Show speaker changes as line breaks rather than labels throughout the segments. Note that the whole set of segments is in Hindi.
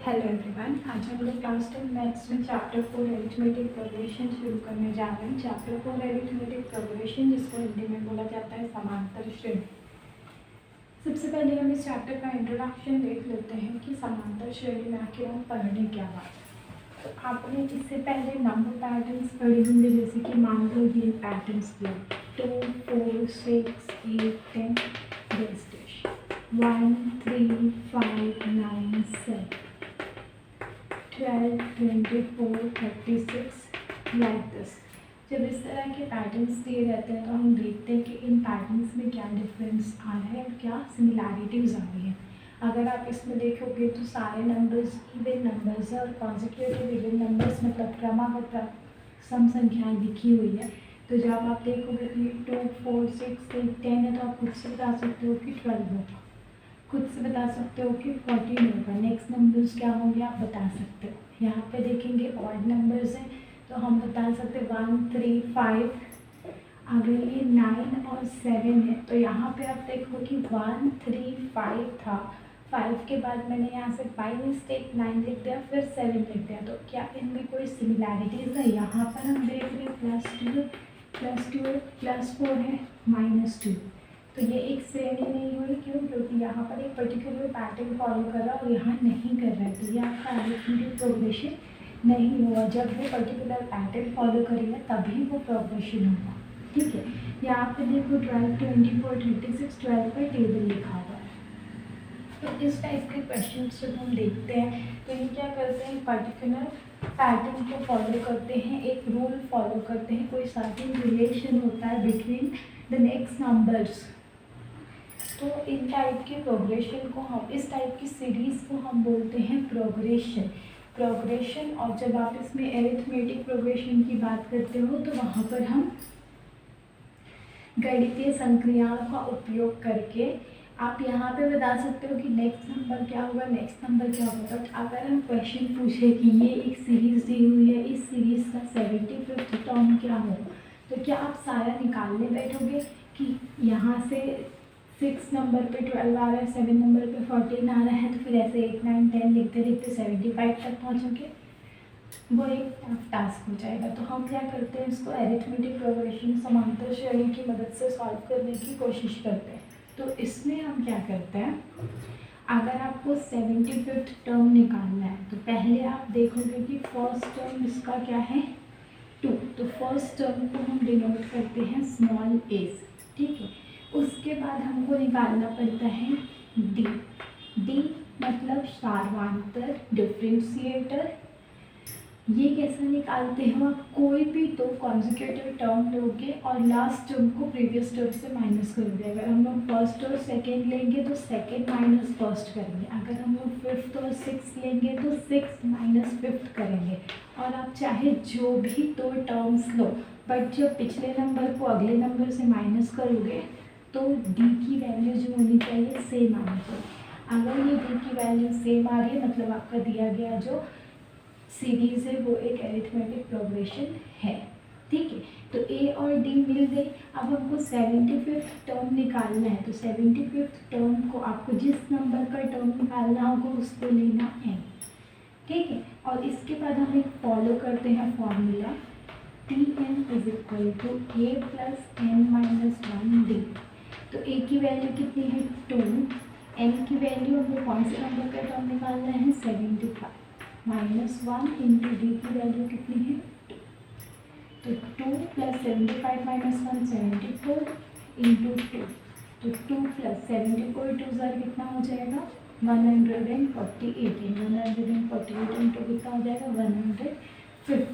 हेलो एवरीवन, आज हम लोग क्लास 10 मैथ्स में चैप्टर 4 अरिथमेटिक प्रोग्रेशन शुरू करने जा रहे हैं। चैप्टर 4 अरिथमेटिक प्रोग्रेशन, जिसको हिंदी में बोला जाता है समांतर श्रेणी। सबसे पहले हम इस चैप्टर का इंट्रोडक्शन देख लेते हैं कि समांतर श्रेणी में आखिर हम पढ़ने क्या बात है। तो आपने इससे पहले नंबर पैटर्न्स पढ़े होंगे, जैसे कि मान लो ये पैटर्न्स दिए 2, 4, 6, 8, 10 रेस्टेशन 1, 3, 5, 9, 7, 12, 24, 36 लाइक दिस। जब इस तरह के पैटर्न्स दिए रहते हैं तो हम देखते हैं कि इन पैटर्न्स में क्या डिफरेंस आ रहा है और क्या सिमिलैरिटीज़ आ रही हैं। अगर आप इसमें देखोगे तो सारे नंबर्स इवन नंबर्स हैं और कॉन्जिक्यूटिव इवन नंबर्स मतलब क्रमागत सम संख्याएं लिखी हुई है। तो जब आप देखोगे कि 2, 4, 6, 8, 10 है तो आप खुद से बता सकते हो कि 12 होगा, खुद से बता सकते हो कि 14 होगा। नेक्स्ट नंबर्स क्या होंगे आप बता सकते हो। यहाँ पे देखेंगे ऑड नंबर्स हैं तो हम बता सकते हैं 1, 3, 5। अगर ये 9 और 7 है तो यहाँ पे आप देखो कि 1, 3, 5 था, 5 के बाद मैंने यहाँ से बाई मिस्टेक 9 लिख दिया, फिर 7 लिख दिया। तो क्या इनमें कोई सिमिलैरिटीज़ है? यहाँ पर हम देख रहे हैं +2 +4 है -2। तो ये एक श्रेणी नहीं हुई, क्यों? क्योंकि यहाँ पर एक पर्टिकुलर पैटर्न फॉलो कर रहा है और यहाँ नहीं कर रहा है, तो ये आपका अरिथमेटिक प्रोग्रेशन नहीं हुआ। जब वो पर्टिकुलर पैटर्न फॉलो करेगा तभी वो प्रोग्रेशन होगा, ठीक है। यहाँ पे देखो 12, 24, 36, 12 पर टेबल लिखा हुआ है। तो इस टाइप के क्वेश्चन जब हम देखते हैं तो ये क्या करते हैं, पर्टिकुलर पैटर्न को फॉलो करते हैं, एक रूल फॉलो करते हैं, कोई सर्टेन रिलेशन होता है बिटवीन द नेक्स्ट नंबर्स। तो इन टाइप के प्रोग्रेशन को हम, इस टाइप की सीरीज़ को हम बोलते हैं प्रोग्रेशन। और जब आप इसमें अरिथमेटिक प्रोग्रेशन की बात करते हो तो वहाँ पर हम गणितीय संक्रियाओं का उपयोग करके आप यहाँ पे बता सकते हो कि नेक्स्ट नंबर क्या होगा, नेक्स्ट नंबर क्या होगा। बट अगर हम क्वेश्चन पूछे कि ये एक सीरीज़ दी हुई है, इस सीरीज़ का 75th टर्म क्या हो, तो क्या आप सारा निकालने बैठोगे कि यहाँ से 6 नंबर पे 12 आ रहा है, 7 नंबर पे 14 आ रहा है, तो फिर ऐसे 8, 9, 10 लिखते लिखते 75 तक पहुँचोगे? वो एक टफ टास्क हो जाएगा। तो हम क्या करते हैं, इसको अरिथमेटिक प्रोग्रेशन समांतर श्रेणी की मदद से सॉल्व करने की कोशिश करते हैं। तो इसमें हम क्या करते हैं, अगर आपको 75th टर्म निकालना है तो पहले आप देखोगे कि फर्स्ट टर्म इसका क्या है 2। तो फर्स्ट टर्म को हम डिनोट करते हैं स्मॉल a से, ठीक है। उसके बाद हमको निकालना पड़ता है डी मतलब सार्वंतर डिफरेंशिएटर। ये कैसे निकालते हो आप, कोई भी दो कॉन्जिक्यूटिव टर्म लोगे और लास्ट टर्म को प्रीवियस टर्म से माइनस करोगे। अगर हम लोग फर्स्ट और सेकेंड लेंगे तो सेकेंड माइनस फर्स्ट करेंगे, अगर हम लोग फिफ्थ और सिक्स लेंगे तो सिक्स माइनस फिफ्थ करेंगे। और आप चाहे जो भी दो टर्म्स लो, बट जब पिछले नंबर को अगले नंबर से माइनस करोगे तो डी की वैल्यू जो होनी चाहिए सेम आनी चाहिए। अगर ये डी की वैल्यू सेम आ रही है मतलब आपका दिया गया जो सीरीज़ है वो एक अरिथमेटिक प्रोग्रेशन है, ठीक है। तो ए और डी मिल गई। अब हमको 75th टर्म निकालना है, तो 75th टर्म को आपको जिस नंबर का टर्म निकालना होगा उसको लेना है, ठीक है। और इसके बाद हम एक फॉलो करते हैं formula Tn = a + n - 1 d। तो a की वैल्यू कितनी है 2, n की वैल्यू हमें कौन से नंबर का टर्म निकालना है 75 -1 इंटू डी की वैल्यू कितनी है 2। तो 2 + 75 - 1 74 इंटू 2। तो 2 + 74 2 ज़र कितना हो जाएगा 148। 148 इंटू कितना हो जाएगा 150,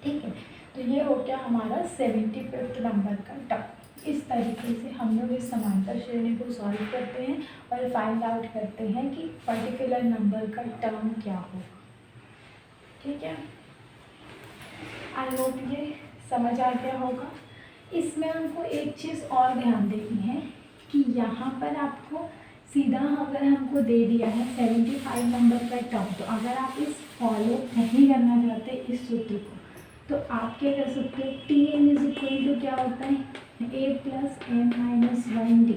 ठीक है। तो ये हो गया हमारा 75th नंबर का टर्म। इस तरीके से हम लोग इस समांतर श्रेणी को सॉल्व करते हैं और फाइंड आउट करते हैं कि पर्टिकुलर नंबर का टर्म क्या हो, ठीक है। आई होप ये समझ आ गया होगा। इसमें हमको एक चीज़ और ध्यान देनी है कि यहाँ पर आपको सीधा अगर हमको दे दिया है 75 नंबर का टर्म, तो अगर आप इस फॉलो नहीं करना चाहते इस सूत्र को, तो आप क्या कर सकते हो, Tn = क्या होता है a + n - 1 d।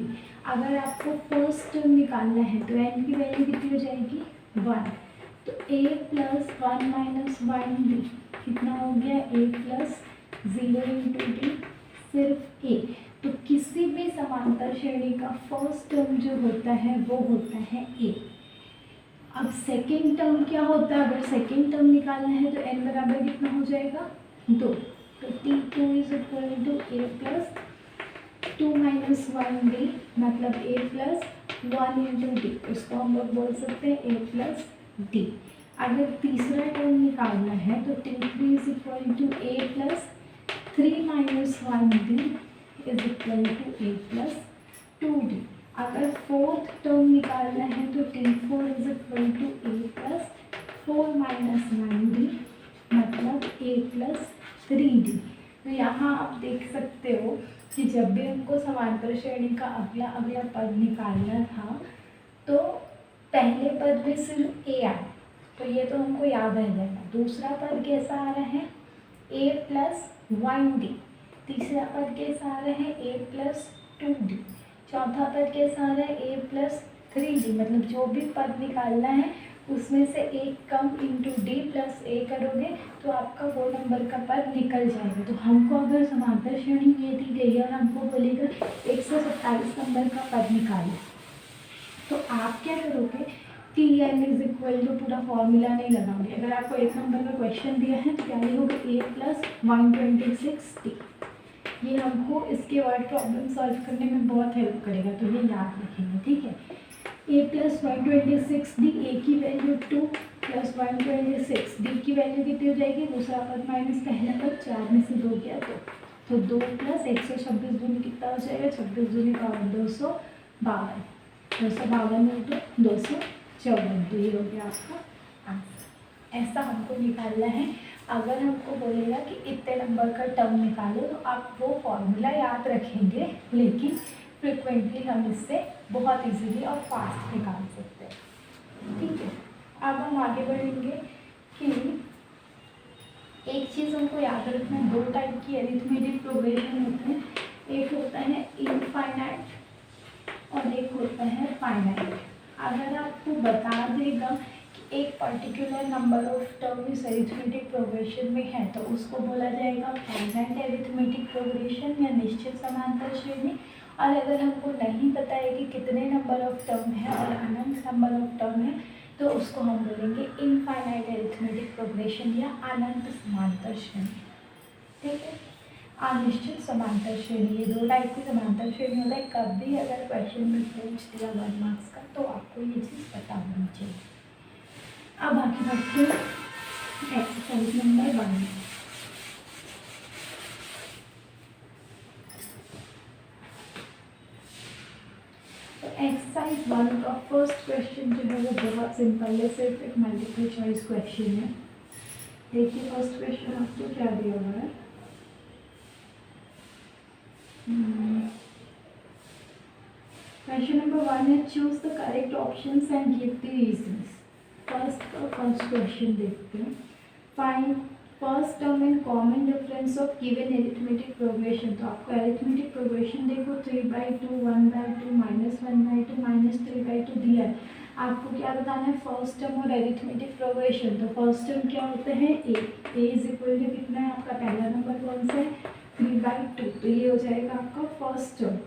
अगर आपको फर्स्ट टर्म निकालना है तो n की वैल्यू कितनी हो जाएगी 1, तो a प्लस 1 माइनस 1d कितना हो गया, a प्लस 0 इंटू डी, सिर्फ a। तो किसी भी समांतर श्रेणी का फर्स्ट टर्म जो होता है वो होता है a। अब सेकेंड टर्म क्या होता है, अगर सेकेंड टर्म निकालना है तो n बराबर कितना हो जाएगा, 2। तो t2 is equal to a plus 2 minus 1d, मतलब a प्लस 1 इंटू डी। इसको हम लोग बोल सकते हैं a प्लस डी। अगर तीसरा टर्म निकालना है तो t3 is equal to a plus 3 minus 1d is equal to a plus 2d। अगर फोर्थ टर्म निकालना है तो t4 is equal to a plus 4 minus 9d, मतलब a प्लस 3d। तो यहाँ आप देख सकते हो कि जब भी हमको समांतर श्रेणी का अगला अगला पद निकालना था तो पहले पद में सिर्फ a आया, तो ये तो हमको याद रह जाएगा। दूसरा पद कैसा आ रहा है, a प्लस 1d। तीसरा पद कैसा आ रहा है, a प्लस 2d। चौथा पद कैसा आ रहा है, a प्लस 3d। मतलब जो भी पद निकालना है उसमें से एक कम इंटू d प्लस a करोगे तो आपका वो नंबर का पद निकल जाएगा। तो हमको अगर समांतर श्रेणी ये दी गई है और हमको बोलेगा 127 नंबर का पद निकालो, तो आप क्या करोगे, T N is equal to पूरा फॉर्मूला नहीं लगाओगे। अगर आपको एक नंबर का क्वेश्चन दिया है तो क्या लिखोगे, a प्लस 126t। ये हमको इसके वर्ड प्रॉब्लम सॉल्व करने में बहुत हेल्प करेगा, तो ये याद रखेंगे, ठीक है। a प्लस 126d, a की वैल्यू 2 प्लस 126, d की वैल्यू कितनी हो जाएगी, दूसरा पद माइनस पहला पद, 4 में से 2 गया तो 2 प्लस 126 दूनी कितना हो जाएगा, 26 दूनी का 252, 252 इंटू 254, तो ये हो गया आपका आंसर। ऐसा हमको निकालना है। अगर हमको बोलेगा कि इतने नंबर का टर्म निकालो तो आप वो फॉर्मूला याद रखेंगे, लेकिन फ्रिक्वेंटली हम इससे बहुत इजीली और फास्ट निकाल सकते हैं, ठीक है। अब हम आगे बढ़ेंगे कि एक चीज़ हमको याद रखना है, 2 टाइप की अरिथमेटिक प्रोग्रेशन होते हैं। एक होता है इनफाइनाइट और एक होता है फाइनाइट। अगर आपको बता देगा एक पर्टिकुलर नंबर ऑफ टर्म इस अरिथमेटिक प्रोग्रेशन में है तो उसको बोला जाएगा फाइनाइट अरिथमेटिक प्रोग्रेशन या निश्चित समांतर श्रेणी। और अगर हमको नहीं पता है कि कितने नंबर ऑफ टर्म है और अनंत नंबर ऑफ टर्म है तो उसको हम बोलेंगे इनफाइनाइट अरिथमेटिक प्रोग्रेशन या अनंत समांतर श्रेणी, ठीक है। अनिश्चित समांतर श्रेणी, ये 2 टाइप की समांतर श्रेणी होता है। कभी अगर क्वेश्चन में पूछ दिया 1 मार्क्स का तो आपको ये चीज़ पता होनी चाहिए। अब आगे बढ़ते हैं एक्सरसाइज नंबर 1। तो एक्सरसाइज 1 का फर्स्ट क्वेश्चन जो है वो बहुत सिंपल है, सिर्फ एक मल्टीपल चॉइस क्वेश्चन है। देखिए फर्स्ट क्वेश्चन आपको क्या दिया हुआ है। क्वेश्चन नंबर 1 है, choose the correct options and give the reasons. First question देखते हैं। Find first term and common difference of given arithmetic progression. तो आपको अरिथमेटिक प्रोग्रेशन देखो 3/2, 1/2, -1/2, -3/2 दिया है। आपको क्या बताना है, फर्स्ट टर्म और अरिथमेटिक प्रोग्रेशन। तो फर्स्ट टर्म क्या होता है, a इज इक्वल टू कितना है, आपका पहला नंबर कौन सा है, 3/2, तो ये हो जाएगा आपका फर्स्ट टर्म।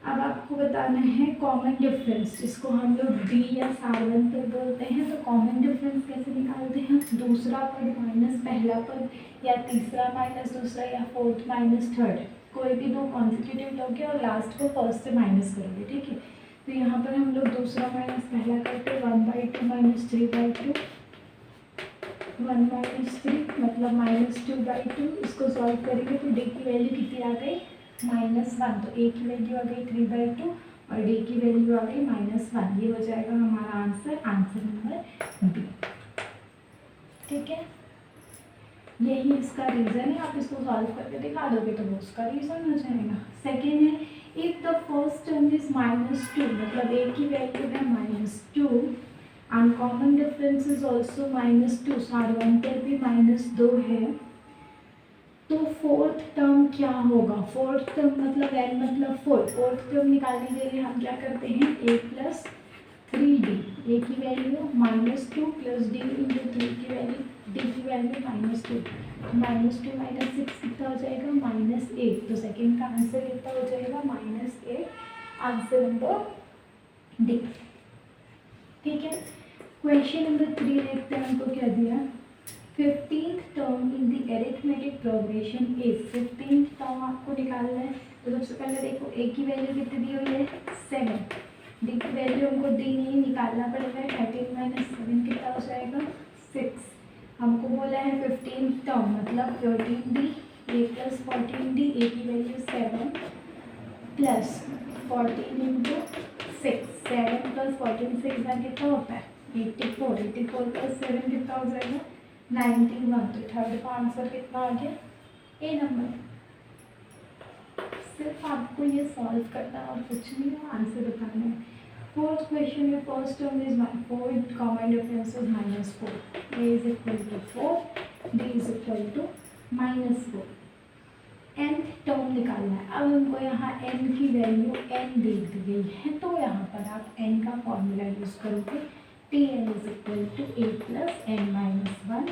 अब आपको बताना है कॉमन डिफरेंस, जिसको हम लोग डी या सार्वंतर बोलते हैं। तो कॉमन डिफरेंस कैसे निकालते हैं, दूसरा पद माइनस पहला पद या तीसरा माइनस दूसरा या फोर्थ माइनस थर्ड, कोई भी 2 कॉन्सिक्यूटिव लोगे और लास्ट को फर्स्ट से माइनस करोगे, ठीक है। तो यहाँ पर हम लोग दूसरा माइनस पहला करते 1/2 माइनस 3/2, 1 माइनस 3 मतलब -2/2। इसको सॉल्व करेंगे तो डी की वैल्यू कितनी आ गई, -1। तो a की वैल्यू आ गई 3/2 और d की वैल्यू आ गई -1। ये हो जाएगा हमारा आंसर, आंसर नंबर बी, ठीक है। यही इसका रीज़न है। आप इसको सॉल्व करके दिखा दोगे तो वो उसका रीज़न हो जाएगा। सेकेंड है, if the first term is -2, मतलब a की वैल्यू है -2, अनकॉमन डिफरेंस इज ऑल्सो -2, सार्वंतर भी -2 है, तो फोर्थ टर्म क्या होगा। फोर्थ टर्म मतलब n मतलब 4। फोर्थ टर्म निकालने के लिए हम क्या करते हैं, a प्लस 3d, a की वैल्यू -2 प्लस d इंटू 3 की वैल्यू, d की वैल्यू -2, -2 माइनस 6 कितना हो जाएगा -8, तो सेकेंड का आंसर कितना हो जाएगा -8, आंसर नंबर डी। ठीक है, क्वेश्चन नंबर 3 देखते हैं हमको क्या दिया। 15th term in the arithmetic progression is, 15th term आपको निकालना है। तो सबसे पहले देखो a की वैल्यू कितनी दी हुई है 7, d की वैल्यू हमको दी नहीं, निकालना पड़ेगा। 13 माइनस 7 कितना हो जाएगा 6। हमको बोला है 15th टर्म मतलब 13d a plus 14d, a की वैल्यू 7 प्लस 14 इंटू 6, 7 प्लस 14 6 बार कितना होता है 84, 84 प्लस 7 कितना हो जाएगा 91। तो थर्ड का आंसर कितना आ गया ए नंबर। सिर्फ आपको ये सॉल्व करना और कुछ नहीं है, आंसर बताना है। फोर्थ क्वेश्चन में first term is 4, common difference is -4, A is equal to 4, D is equal to -4। nth term निकालना है। अब हमको यहाँ n की वैल्यू n दे दी गई है, तो यहाँ पर आप n का फॉर्मूला यूज करोगे, Tn is equal to a plus n minus 1।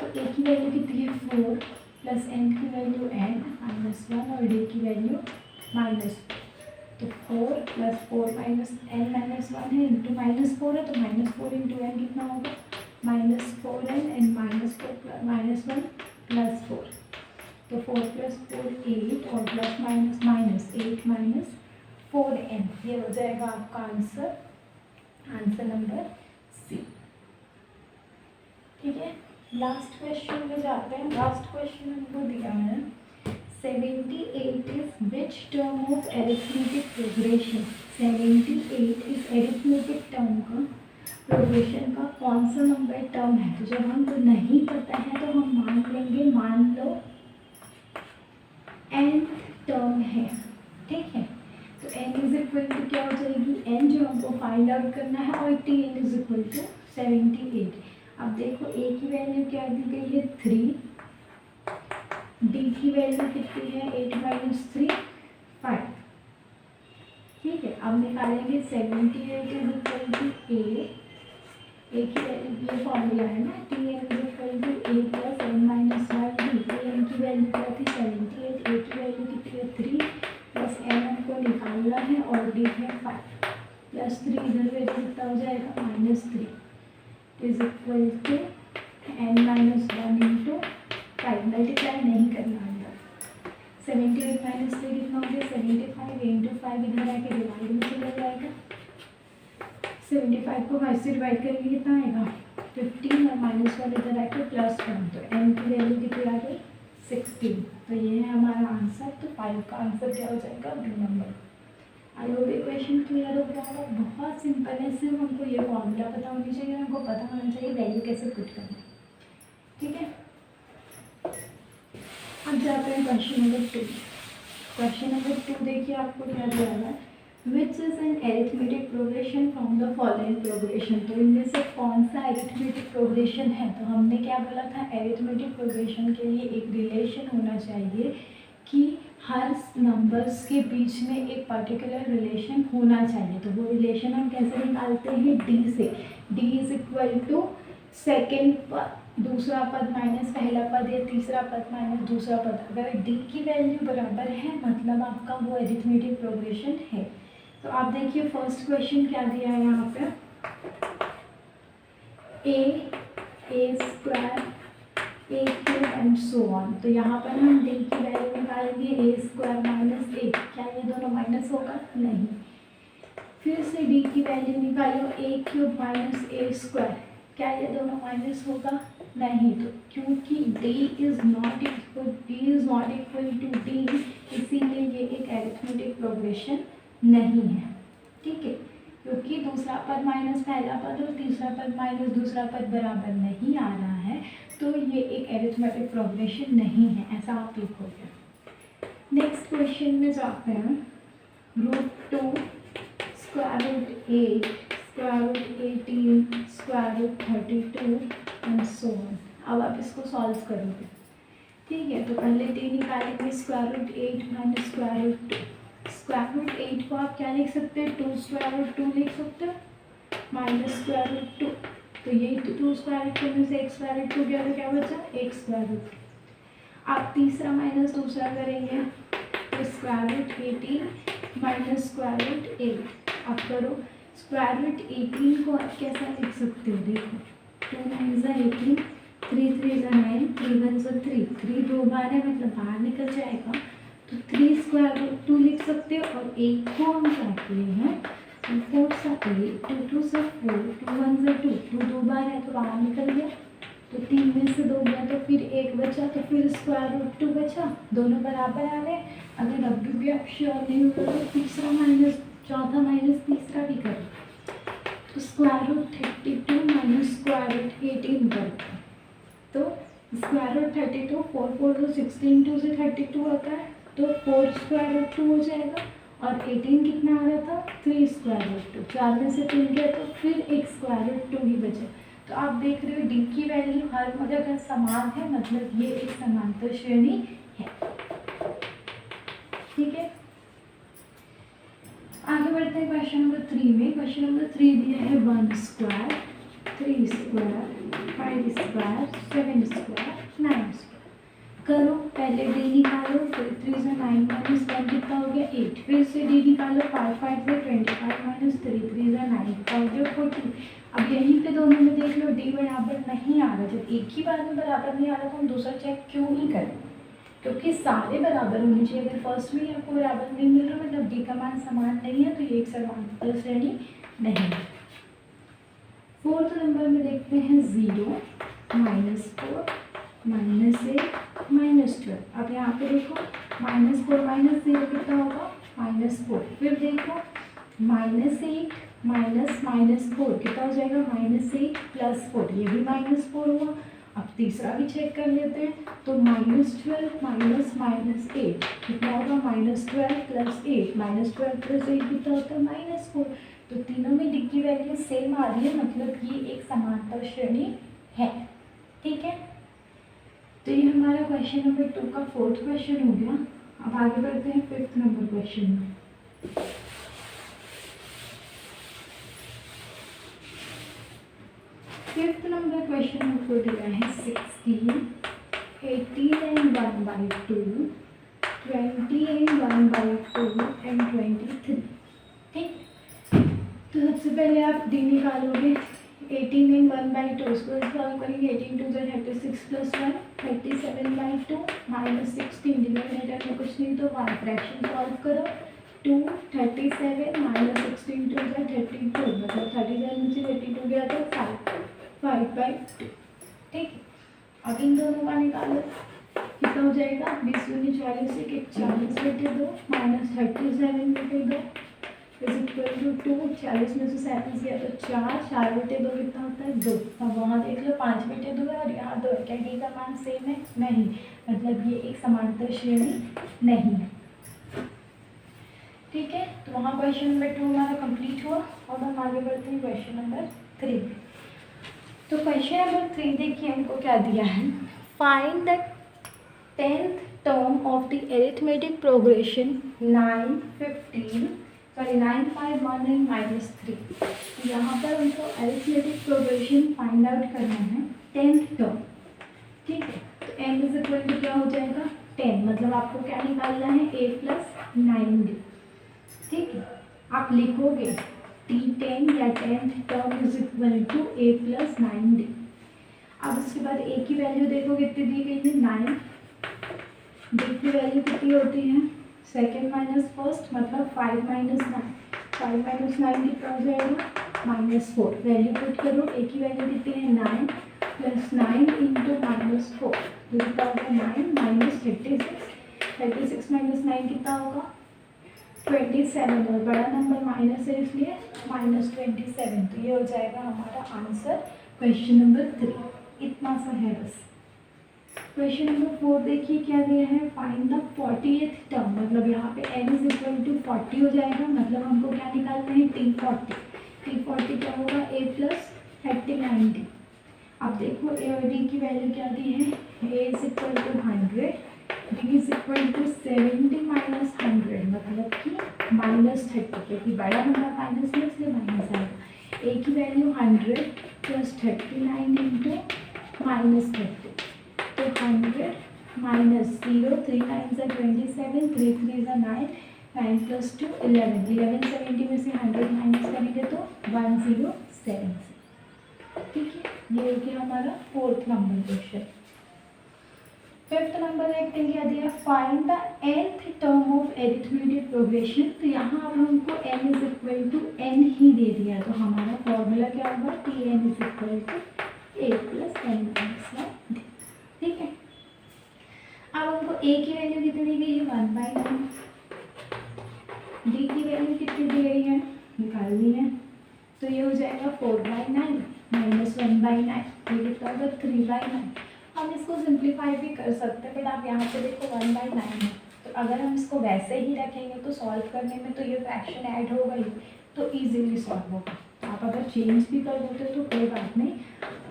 तो a की वैल्यू कितनी है 4 प्लस n की वैल्यू n माइनस 1 और d की वैल्यू -4, तो 4 प्लस 4 माइनस n माइनस 1 है इंटू -4 है, तो -4 इंटू n कितना होगा -4n, n -1 प्लस 4, तो 4 प्लस 4 8 और प्लस माइनस 8 माइनस 4n, ये हो जाएगा आपका आंसर, आंसर नंबर सी। ठीक है, लास्ट क्वेश्चन में जाते हैं। लास्ट क्वेश्चन हमको दिया है 78 is which term of arithmetic progression. 78 इस एरिथमेटिक टर्म का प्रोग्रेशन का कौन सा नंबर टर्म है। तो जब हमको नहीं पता है तो हम मान लेंगे, मान लो n टर्म है। ठीक है, तो n इज इक्वल टू क्या हो जाएगी n जो हमको फाइंड आउट करना है, और Tn इज इक्वल टू 78। अब देखो a की वैल्यू क्या दी गई है 3, d की वैल्यू कितनी है 8 माइनस 3 5। ठीक है, अब निकालेंगे 78 इज इक्वल टू a की वैल्यू, ये फॉर्मूला है ना, Tn is equal to a plus n minus 1 d। Tn की वैल्यू क्या थी 78, a की वैल्यू कितनी है 3 प्लस n हमको निकालना है और d है 5 प्लस 3 इधर वैल्यू कितना हो जाएगा -3 is equal to n minus 1 into 5, multiply नहीं करना है। 78 माइनस 3 कितना हो गया 75 इंटू 5, इधर आके डिवाइड में चला जाएगा। 75 को 5 से डिवाइड करेंगे कितना आएगा 15 और -1 इधर आके +1, तो n की वैल्यू कितनी आ गई 16। तो ये है हमारा आंसर। तो 5 का आंसर क्या हो जाएगा बी नंबर। आई होप ये क्वेश्चन क्लियर हो गया होगा। बहुत सिंपल है, सिर्फ हमको ये फॉर्मूला पता होनी चाहिए, हमको पता होना चाहिए वैल्यू कैसे पुट करना है। ठीक है, अब जाते हैं क्वेश्चन नंबर 2। क्वेश्चन नंबर 2 देखिए आपको क्या दिया हुआ है, which is an arithmetic progression from the following progression. तो इनमें से कौन सा एरिथमेटिक प्रोग्रेशन है। तो हमने क्या बोला था, एरिथमेटिक प्रोग्रेशन के लिए एक रिलेशन होना चाहिए कि हर नंबर्स के बीच में एक पर्टिकुलर रिलेशन होना चाहिए। तो वो रिलेशन हम कैसे निकालते हैं, डी से। D is equal to second पद दूसरा पद माइनस पहला पद, या तीसरा पद माइनस दूसरा पद। अगर डी की वैल्यू बराबर है मतलब आपका वो एरिथमेटिक प्रोग्रेशन है। तो आप देखिए फर्स्ट क्वेश्चन क्या दिया है यहाँ पे, A square A cube and so on. तो यहाँ पर हम डी की वैल्यू निकालेंगे ए स्क्वायर माइनस ए, क्या ये दोनों माइनस होगा नहीं। फिर से डी की वैल्यू निकालो A cube minus A square, क्या ये दोनों माइनस होगा नहीं। तो क्योंकि d is not equal to d, इसीलिए ये एक एरिथमेटिक प्रोग्रेशन नहीं है। ठीक है, क्योंकि दूसरा पद माइनस पहला पद और तीसरा पद माइनस दूसरा पद बराबर नहीं आ रहा है, तो ये एक एरिथमेटिक प्रोग्रेशन नहीं है, ऐसा आप लिखोगे। नेक्स्ट क्वेश्चन में जाते हैं, √2 square root 8 square root 18 square root 32 and so on. अब आप इसको सॉल्व करोगे। ठीक है, तो पहले डी निकालेंगे square root 8 minus square root 2, square root 8 को आप क्या लिख सकते हैं, 2 स्क्वायर रूट 2 लिख सकते हो, माइनस स्क्वायर रूट 2। तो ये 2 स्क्वायर रूट 2 में से 1 स्क्वायर रूट 2 गया तो क्या बचा, 1 स्क्वायर रूट। आप तीसरा माइनस दूसरा करेंगे तो square root 18 minus square root 8। अब करो स्क्वायर रूट 18 को आप कैसा लिख सकते हो, देखो 2 9 ज़ा 18, 3 3 ज़ा 9, 3 1 ज़ा 3, 3 दो बार है मतलब बाहर निकल जाएगा, तो 3 स्क्वायर रूट 2 लिख सकते हो। और 1 को हम क्या किए हैं, 2 4 सा 8, 2 2 सा 4, 2 1 ज़ा 2, 2 दो बार है तो बाहर निकल गया, तो 3 में से 2 गया तो फिर 1 बचा, तो फिर स्क्वायर रूट 2 बचा, दोनों बराबर आ गए। अगर अभी भी आप श्योर नहीं हो तो तीसरा माइनस चौथा माइनस तीसरा भी करो, तो square root 32 minus square root 18 करते हैं, तो स्क्वायर रूट 32 4 4 तो 16 2 से 32 आता है, तो 4 स्क्वायर रूट 2 हो जाएगा। और 18 कितना आ रहा था, 3 स्क्वायर रूट 2, 4 में से 3 गया तो फिर 1 स्क्वायर रूट 2 ही बचा। तो आप देख रहे हो डी की वैल्यू हर जगह समान है, मतलब ये एक समांतर श्रेणी है। ठीक है, आगे बढ़ते हैं क्वेश्चन नंबर 3 में। क्वेश्चन नंबर 3 दिया है 1 square 3 square 5 square 7 square 9 square. करो पहले डी निकालो, फिर 3 से 9 माइनस 1 कितना हो गया 8, फिर से डी निकालो 5 5 से 25 माइनस 3 3 से 9 कितना हो गया 40। अब यहीं पे दोनों में देख लो डी बराबर नहीं आ रहा, जब एक ही बार में बराबर नहीं आ रहा तो हम दूसरा चेक क्यों ही करें, क्योंकि सारे बराबर होने चाहिए। अगर फर्स्ट में आपको बराबर नहीं मिल रहा मतलब डी का मान समान नहीं है, तो ये एक समांतर श्रेणी नहीं है। 4th नंबर में देखते हैं 0 -4 -8 -12। अब यहाँ पे देखो -4 -0 कितना होगा -4, फिर देखो -8 -4 कितना हो जाएगा -8 + 4, ये भी -4 हुआ। अब तीसरा भी चेक कर लेते हैं, तो -12 - -8 कितना होगा -12 + 8, -12 + 8 कितना होता है -4। तो तीनों में डी की वैल्यू सेम आ रही है, मतलब ये एक समांतर श्रेणी है। ठीक है, तो ये हमारा क्वेश्चन नंबर 2 का 4th क्वेश्चन हो गया। अब आगे बढ़ते हैं 5th नंबर क्वेश्चन में। फिफ्थ नंबर क्वेश्चन हमको दिया है 16 18 and 1/2 20 and 1/2 and 23। ठीक, तो सबसे पहले आप डी निकालोगे 18 and 1/2, इसको सॉल्व करेंगे 18 2 × 36 + 1 37/2 -16, डिनोमिनेटर में कुछ नहीं तो 1, फ्रैक्शन सॉल्व करो 2 37 -16 2 × 32, मतलब 37 में से 32 गया तो 5/2। ठीक, अब इन दोनों का निकालो कितना हो जाएगा 20 दूनी 40 के 40/2 -37/2 = 2। 40 में से 37 गया तो 4 4/2 कितना होता है 2। अब वहाँ देख लो 5/2 है और यहाँ 2 है, क्या डी का मान सेम है, नहीं, मतलब ये एक समांतर श्रेणी नहीं है। ठीक है, तो वहाँ क्वेश्चन नंबर 2 हमारा कंप्लीट हुआ और हम आगे बढ़ते हैं क्वेश्चन नंबर 3। तो क्वेश्चन नंबर 3 देखिए हमको क्या दिया है, find the 10th term of the arithmetic progression 9 5 1 and -3। यहाँ पर हमको अरिथमेटिक प्रोग्रेशन फाइंड आउट करना है 10th टर्म। ठीक है, तो n = क्या हो जाएगा 10, मतलब आपको क्या निकालना है a + 9d। ठीक है, आप लिखोगे T10 या 10th टर्म = a + 9d। अब उसके बाद a की वैल्यू देखो कितनी दी गई है 9, d की वैल्यू कितनी होती है सेकेंड माइनस फर्स्ट, मतलब 5 - 9 5 - 9 कितना हो जाएगा -4। वैल्यू पुट करो, a की वैल्यू कितनी है 9 + 9 × -4 कितना होगा 9 - 36 -9 कितना होगा 27, और बड़ा नंबर माइनस है इसलिए -27। तो ये हो जाएगा हमारा आंसर क्वेश्चन नंबर 3। इतना सा है बस। क्वेश्चन नंबर 4 देखिए क्या दिया है, फाइंड द 40th टर्म, मतलब यहाँ पे n = 40 हो जाएगा, मतलब हमको क्या निकालना है T40 क्या होगा a + 39d। अब देखो a और d की वैल्यू क्या दी है, a = 100 D is equal to 70 minus 100 मतलब कि -30, क्योंकि बड़ा नंबर माइनस में इसलिए माइनस आएगा। ए की वैल्यू 100 प्लस 39 इंटू -30, तो 100 माइनस 0, 3 9 से 27, 3 3 से 9, 9 प्लस 2 11, 1170 में से 100 माइनस करेंगे तो 107। ठीक है, ये हो गया हमारा 4th number question. 5th number देखते हैं क्या दिया, find the nth term of arithmetic progression. तो यहाँ अब हमको n is equal to n ही दे दिया, तो हमारा फॉर्मूला क्या होगा, T N is equal to A plus N minus 1। ठीक है, अब हमको a की वैल्यू कितनी दी गई है, 1/9। d की वैल्यू कितनी दी गई है, निकालनी है, तो ये हो जाएगा 4/9 माइनस 1/9, ये कितना होगा 3/9। हम इसको सिंप्लीफाई भी कर सकते हैं, बट आप यहाँ पे देखो 1/9 है, तो अगर हम इसको वैसे ही रखेंगे तो सॉल्व करने में तो ये फ्रैक्शन ऐड होगा ही, तो इजीली सॉल्व होगा। तो आप अगर चेंज भी कर देते हो तो कोई बात नहीं,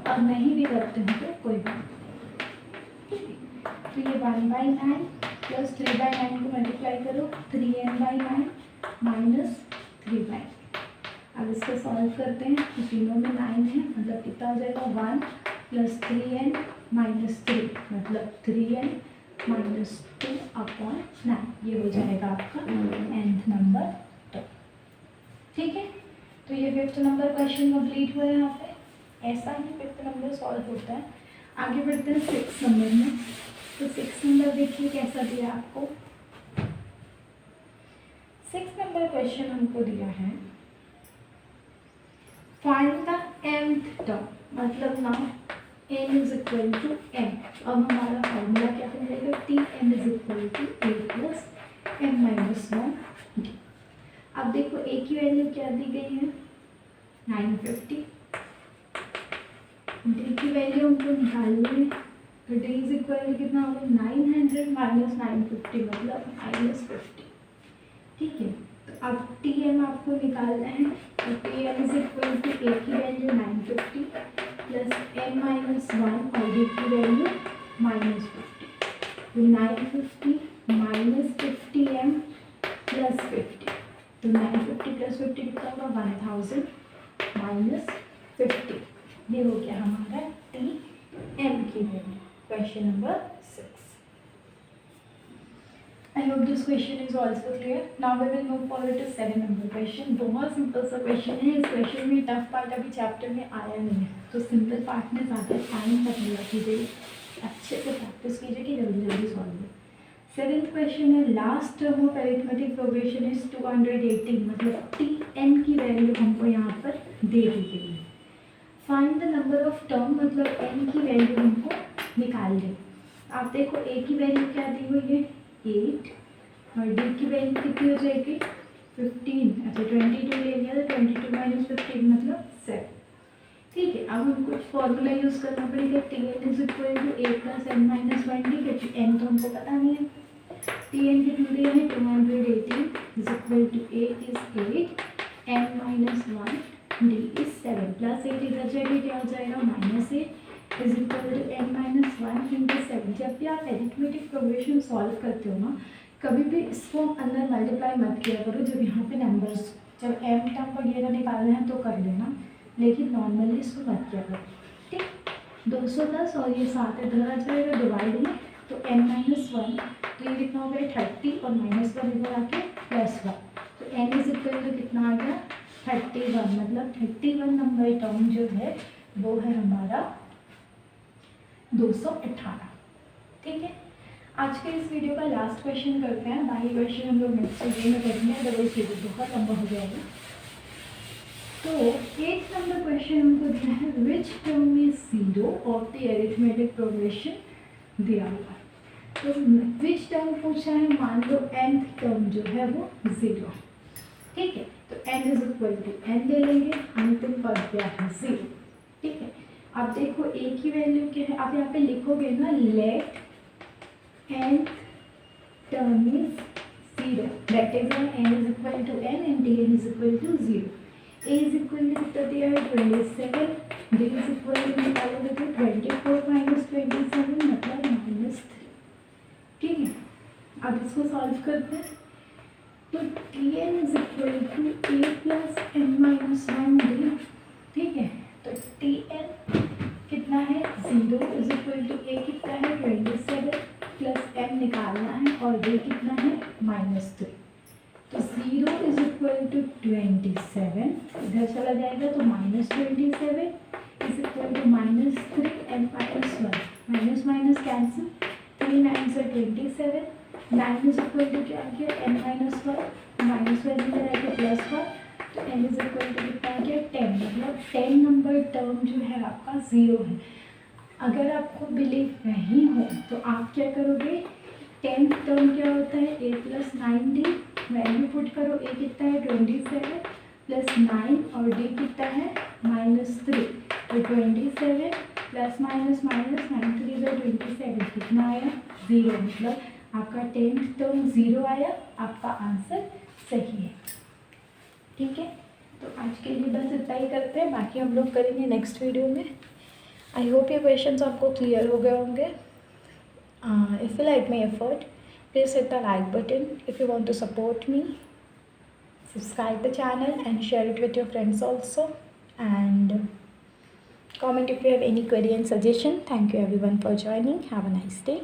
और नहीं भी करते हो तो कोई बात नहीं। तो ये 1/9 प्लस 3/9 को मल्टीप्लाई करो, 3n/9 माइनस 3/9। अब इसको सॉल्व करते हैं, तो तीनों में 9 है, मतलब कितना हो जाएगा 1 प्लस 3n माइनस 3, मतलब 3n माइनस 2/9, ये हो जाएगा आपका nth नंबर। तो ठीक है, तो ये 5th नंबर क्वेश्चन कंप्लीट हुआ है। यहाँ पे ऐसा ही 5th नंबर सॉल्व होता है। आगे बढ़ते हैं 6th नंबर में। तो 6th नंबर देखिए कैसा दिया आपको। 6th नंबर क्वेश्चन हमको दिया है, फाइंड द nth टर्म, मतलब ना n is equal to m। अब हमारा फॉर्मूला क्या हो जाएगा, T N is equal to A plus M minus 1 D. अब देखो a की वैल्यू क्या दी गई है, 950। d की वैल्यू हमको निकालनी है, तो d इज इक्वल टू कितना होगा, 900 माइनस 950 मतलब -50। ठीक है, तो अब टी एम आपको निकालना है, तो T M is equal to A की वैल्यू 950 प्लस एम माइनस 1 और डी की वैल्यू -50, तो 950 माइनस 50 एम प्लस 50, तो 950 प्लस 50 कितना होगा 1000 माइनस 50। ये हो गया हमारा टी एम की value. Question number 6। I hope this question is also clear. Now we will move forward to 7 number question. बहुत सिंपल सा क्वेश्चन है। इस क्वेश्चन में टफ पार्ट अभी चैप्टर में आया नहीं है, तो सिंपल पार्ट में ज़्यादा टाइम मत लिया कीजिए, अच्छे से प्रैक्टिस कीजिए कि जल्दी जल्दी सॉल्व हो। 7th क्वेश्चन है, last term of arithmetic progression is 218, मतलब टी एन की वैल्यू हमको यहाँ पर दे दी गई है। Find the number of term, मतलब एन की वैल्यू हमको निकाल दी। आप देखो ए की वैल्यू क्या दी हुई है 8, और डी की वैल्यू कितनी हो जाएगी 15। अच्छा 22 ले लिया, तो 22 माइनस 15 मतलब 7। ठीक है, अब हमको फॉर्मूला यूज़ करना पड़ेगा, T N is equal to A plus N minus 1 D, क्योंकि एन तो हमको पता नहीं है। टी एन कितनी दिया है 218 is equal to A is 8, N minus 1 D is 7, plus 8 इधर जाएगा क्या हो जाएगा -8 is equal to N minus 1 into 7। जब भी आप एरिथमेटिक प्रोग्रेशन सॉल्व करते हो ना, कभी भी इसको अंदर मल्टीप्लाई मत किया करो, जब यहाँ पे नंबर्स, जब एम टर्म वगैरह निकालना है तो कर लेना, लेकिन नॉर्मली इसको मत किया करो। ठीक, 210 और ये 7 इधर आ जाएगा डिवाइड में, तो एन माइनस 1, तो ये कितना हो गया 30 और -1 इधर आके +1, तो एन इज इक्वल टू कितना आ गया 31, मतलब 31 नंबर टर्म जो है वो है हमारा 218। ठीक है, आज के इस वीडियो का लास्ट क्वेश्चन करते हैं, बाकी क्वेश्चन हम लोग नेक्स्ट वीडियो में करेंगे, अदरवाइज वीडियो बहुत लंबा हो जाएगा। तो 8th नंबर क्वेश्चन हमको दिया है, which term is 0 of the arithmetic progression दिया हुआ है। तो विच टर्म पूछा है, मान लो nth टर्म जो है वो 0। ठीक है, तो n is equal to n ले लेंगे, अंतिम पद क्या है 0। ठीक है, अब देखो a की वैल्यू क्या है, आप यहाँ पे लिखोगे ना, let nth term is 0, that is n is equal to n and dn is equal to 0। a इज इक्वल टू कितना दिया है 27, d इज इक्वल टू निकालोगे तो 24 माइनस 27 मतलब -3। ठीक है, चला जाएगा तो -27 is equal to -3 and -1, minus minus cancel, 3 9 से 27, 9 इज इक्वल टू क्या आ गया n-1, माइनस वैल्यू में रहेगा +1, तो n इज इक्वल टू कितना आ गया 10, मतलब 10 नंबर टर्म जो है आपका 0 है। अगर आपको बिलीव नहीं हो तो आप क्या करोगे, 10th टर्म क्या होता है a + 9d, वैल्यू पुट करो, a कितना है 27 + 9 और d कितना है -3, तो 27 प्लस माइनस माइनस 9 3 × 27 कितना आया 0, मतलब आपका 10th टर्म 0 आया, आपका आंसर सही है। ठीक है, तो आज के लिए बस इतना ही करते हैं, बाकी हम लोग करेंगे नेक्स्ट वीडियो में। आई होप ये क्वेश्चंस आपको क्लियर हो गए होंगे। If you like my effort, please hit the like button. If you want to support me, subscribe the channel and share it with your friends also, and comment if you have any query and suggestion. Thank you everyone for joining. Have a nice day.